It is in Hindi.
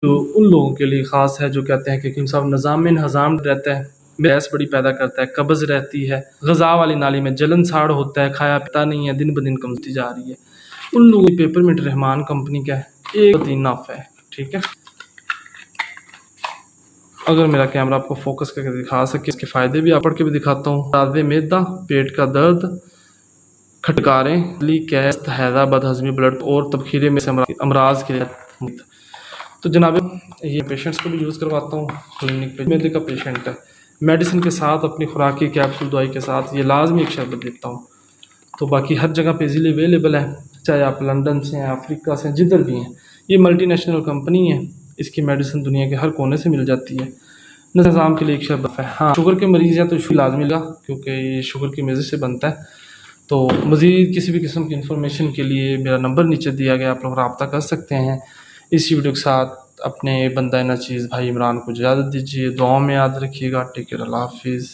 तो उन लोगों के लिए ख़ास है जो कहते हैं कि हकीम साहब निज़ाम हज़ाम रहता है, गैस बड़ी पैदा करता है, कब्ज़ रहती है, ग़िज़ा वाली नाली में जलन साड़ होता है, खाया पीता नहीं है, दिन ब दिन कमती जा रही है। उन लोगों की पेपरमिंट रहमान कंपनी का है, एक इनफ है। ठीक है, अगर मेरा कैमरा आपको फोकस करके दिखा सके, इसके फ़ायदे भी आप पढ़ के भी दिखाता हूँ। राज़े मैदा, पेट का दर्द, खटकारें, कैस्त, हैज़ा, बदहज़मी, ब्लड और तबखीरे में से अमराज के लिए। तो जनाब ये पेशेंट्स को भी यूज़ करवाता हूँ क्लिनिक पे। मैदे का पेशेंट है, मेडिसिन के साथ अपनी खुराकी कैप्सूल दवाई के साथ ये लाजमी एक शरबत देता हूँ। तो बाकी हर जगह पे इजीली अवेलेबल है, चाहे आप लंदन से हैं, अफ्रीका से, जिधर भी हैं। ये मल्टीनेशनल कंपनी है, इसकी मेडिसिन दुनिया के हर कोने से मिल जाती है। निज़ाम के लिए एक शरबत है। हाँ, शुगर के मरीज़ हैं तो शुगर लाजमी लगा, क्योंकि ये शुगर की वजह से बनता है। तो मज़ीद किसी भी किस्म की इंफॉर्मेशन के लिए मेरा नंबर नीचे दिया गया, आप लोग रब्ता कर सकते हैं। इसी वीडियो के साथ अपने बंदा नचीज़ भाई इमरान को इजाज़त दीजिए, दुआओं में याद रखिएगा। टेक केयर, अल्लाह हाफिज़।